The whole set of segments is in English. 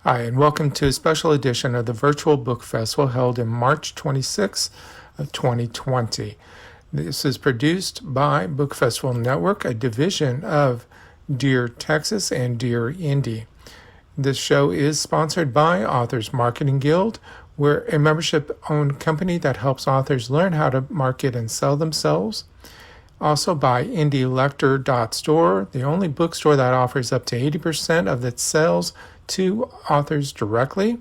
Hi, and welcome to a special edition of the Virtual Book Festival held in March 26th of 2020. This is produced by Book Festival Network, a division of Dear Texas and Dear Indie. This show is sponsored by Authors Marketing Guild. We're a membership-owned company that helps authors learn how to market and sell themselves. Also by Lecter.store, the only bookstore that offers up to 80% of its sales to authors directly.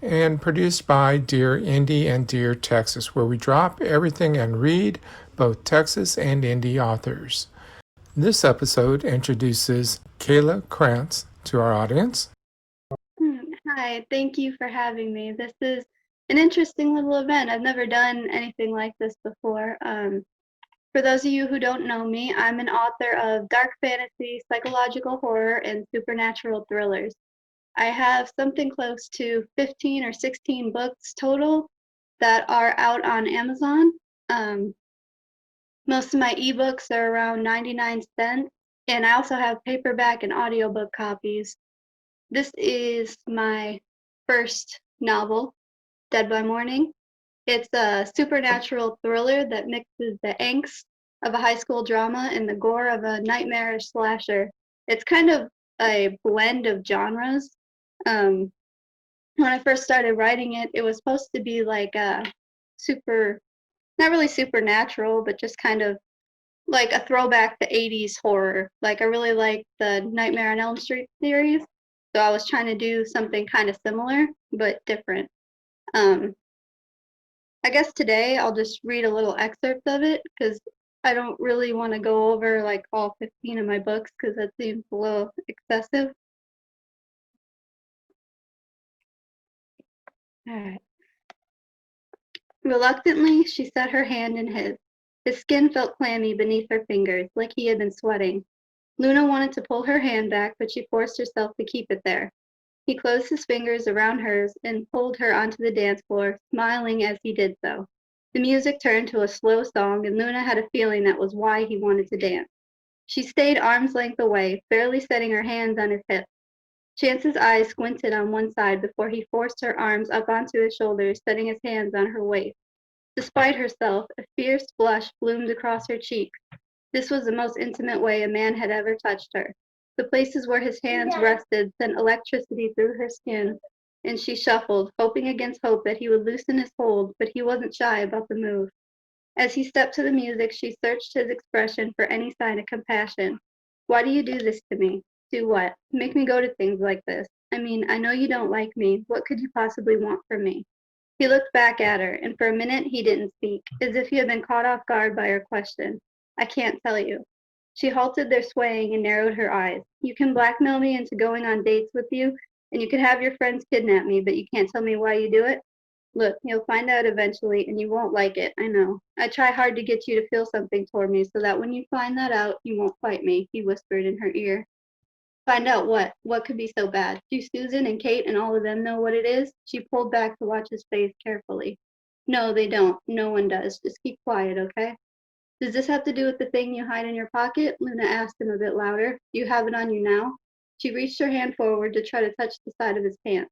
And produced by Dear Indie and Dear Texas, where we drop everything and read both Texas and indie authors. This episode introduces Kayla Krantz to our audience. Hi, thank you for having me. This is an interesting little event. I've never done anything like this before. For those of you who don't know me, I'm an author of dark fantasy, psychological horror, and supernatural thrillers. I have something close to 15 or 16 books total that are out on Amazon. Most of my ebooks are around 99 cents, and I also have paperback and audiobook copies. This is my first novel, Dead by Morning. It's a supernatural thriller that mixes the angst of a high school drama and the gore of a nightmarish slasher. It's kind of a blend of genres. Um, when I first started writing it, it was supposed to be like a not really supernatural, but just kind of like a throwback to 80s horror. Like I really like the Nightmare on Elm Street series, so I was trying to do something kind of similar but different. Um, I guess today I'll just read a little excerpt of it because I don't really want to go over like all 15 of my books because that seems a little excessive. All right. Reluctantly, she set her hand in his. His skin felt clammy beneath her fingers, like he had been sweating. Luna wanted to pull her hand back, but she forced herself to keep it there. He closed his fingers around hers and pulled her onto the dance floor, smiling as he did so. The music turned to a slow song, and Luna had a feeling that was why he wanted to dance. She stayed arm's length away, barely setting her hands on his hips. Chance's eyes squinted on one side before he forced her arms up onto his shoulders, setting his hands on her waist. Despite herself, a fierce blush bloomed across her cheeks. This was the most intimate way a man had ever touched her. The places where his hands rested sent electricity through her skin, and she shuffled, hoping against hope that he would loosen his hold, but he wasn't shy about the move. As he stepped to the music, she searched his expression for any sign of compassion. Why do you do this to me? Do what? Make me go to things like this. I mean, I know you don't like me. What could you possibly want from me? He looked back at her, and for a minute he didn't speak, as if he had been caught off guard by her question. I can't tell you. She halted their swaying and narrowed her eyes. You can blackmail me into going on dates with you, and you can have your friends kidnap me, but you can't tell me why you do it? Look, you'll find out eventually, and you won't like it, I know. I try hard to get you to feel something toward me so that when you find that out, you won't fight me, he whispered in her ear. Find out what? What could be so bad? Do Susan and Kate and all of them know what it is? She pulled back to watch his face carefully. No, they don't. No one does. Just keep quiet, okay? Does this have to do with the thing you hide in your pocket? Luna asked him a bit louder. Do you have it on you now? She reached her hand forward to try to touch the side of his pants.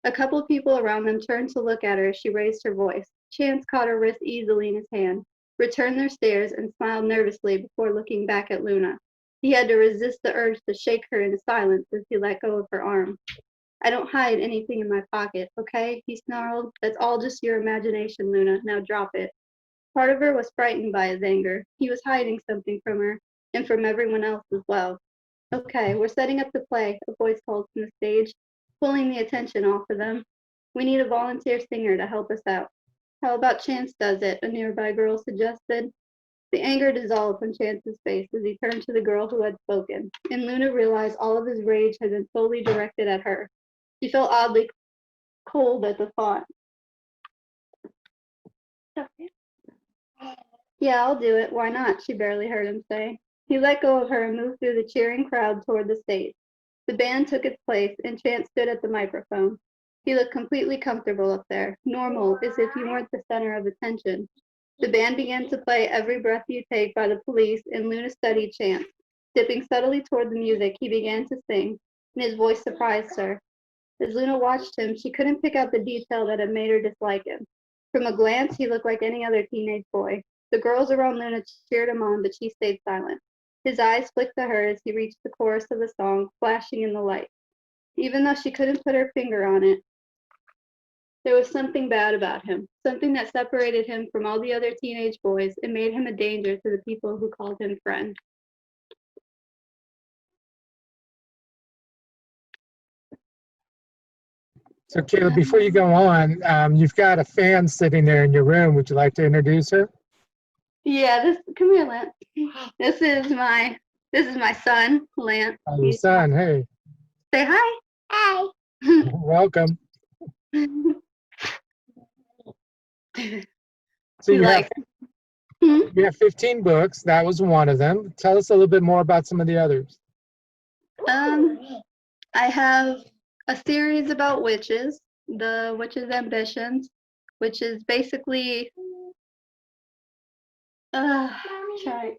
A couple of people around them turned to look at her as she raised her voice. Chance caught her wrist easily in his hand, returned their stares, and smiled nervously before looking back at Luna. He had to resist the urge to shake her into silence as he let go of her arm. I don't hide anything in my pocket, okay? He snarled. That's all just your imagination, Luna. Now drop it. Part of her was frightened by his anger. He was hiding something from her, and from everyone else as well. Okay, we're setting up the play, a voice called from the stage, pulling the attention off of them. We need a volunteer singer to help us out. How about Chance does it? A nearby girl suggested. The anger dissolved from Chance's face as he turned to the girl who had spoken, and Luna realized all of his rage had been solely directed at her. She felt oddly cold at the thought. Yeah, I'll do it. Why not? She barely heard him say. He let go of her and moved through the cheering crowd toward the stage. The band took its place, and Chance stood at the microphone. He looked completely comfortable up there, normal, as if he weren't the center of attention. The band began to play Every Breath You Take by the Police, and Luna studied Chance. Dipping subtly toward the music, he began to sing, and his voice surprised her. As Luna watched him, she couldn't pick out the detail that had made her dislike him. From a glance, he looked like any other teenage boy. The girls around Luna cheered him on, but she stayed silent. His eyes flicked to her as he reached the chorus of the song, flashing in the light. Even though she couldn't put her finger on it, there was something bad about him, something that separated him from all the other teenage boys and made him a danger to the people who called him friend. So, Kayla, before you go on, you've got a fan sitting there in your room. Would you like to introduce her? Yeah, come here, Lance. This is my son, Lance. Oh, your son. Hey, Say hi. Hi. welcome. So You like? you have 15 books. That was one of them. Tell us a little bit more about some of the others. I have a series about witches, the Witch's Ambitions, which is basically sorry.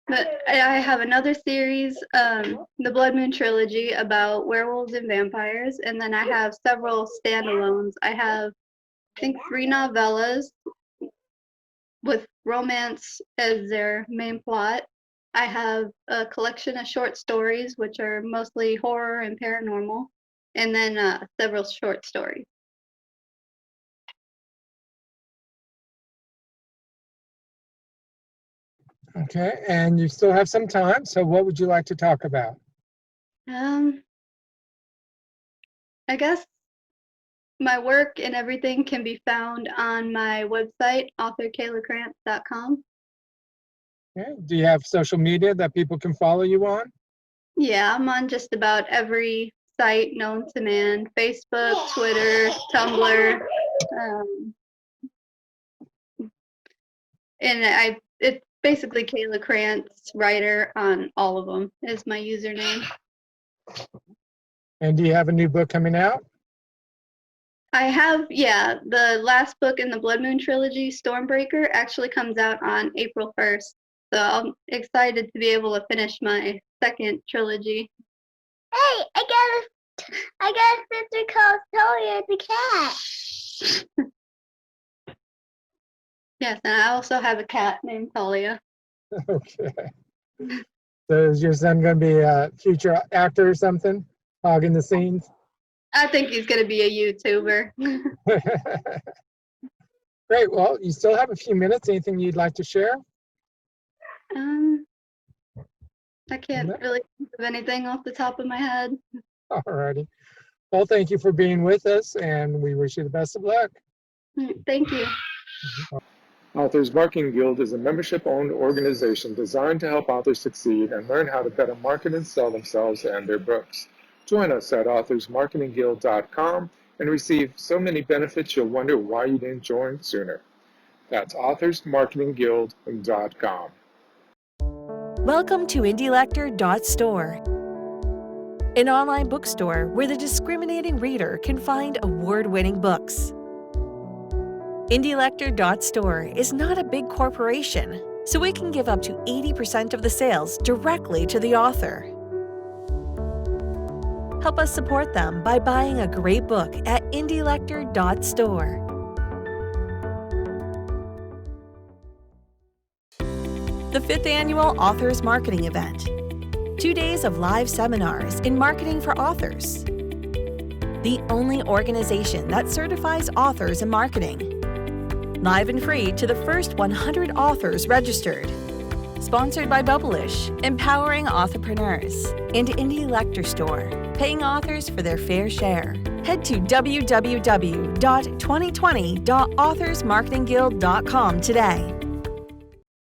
But I have another series, the Blood Moon trilogy about werewolves and vampires, and then I have several standalones. I have, I think, 3 novellas with romance as their main plot. I have a collection of short stories, which are mostly horror and paranormal, and then several short stories. Okay, and you still have some time. So what would you like to talk about? I guess my work and everything can be found on my website, authorkaylakrantz.com. Okay. Do you have social media that people can follow you on? Yeah, I'm on just about every site known to man: Facebook, Twitter, Tumblr, and it's basically Kayla Krantz, writer, on all of them is my username. And do you have a new book coming out? I have, yeah, the last book in the Blood Moon trilogy, Stormbreaker, actually comes out on April 1st. So I'm excited to be able to finish my second trilogy. Hey, I got a sister called Talia the cat. Yes, and I also have a cat named Talia. Okay. So is your son going to be a future actor or something, hogging the scenes? I think he's going to be a YouTuber. Great. Well, you still have a few minutes. Anything you'd like to share? I can't really think of anything off the top of my head. All righty. Well, thank you for being with us, and we wish you the best of luck. Thank you. Authors Marketing Guild is a membership-owned organization designed to help authors succeed and learn how to better market and sell themselves and their books. Join us at authorsmarketingguild.com and receive so many benefits you'll wonder why you didn't join sooner. That's authorsmarketingguild.com. Welcome to IndieLecter.store, an online bookstore where the discriminating reader can find award-winning books. IndieLecter.store is not a big corporation, so we can give up to 80% of the sales directly to the author. Help us support them by buying a great book at IndieLecter.store. The 5th Annual Authors Marketing Event. 2 days of live seminars in marketing for authors. The only organization that certifies authors in marketing. Live and free to the first 100 authors registered. Sponsored by Bubblish, empowering entrepreneurs, and Indie Lecter Store, paying authors for their fair share. Head to www.2020.authorsmarketingguild.com today.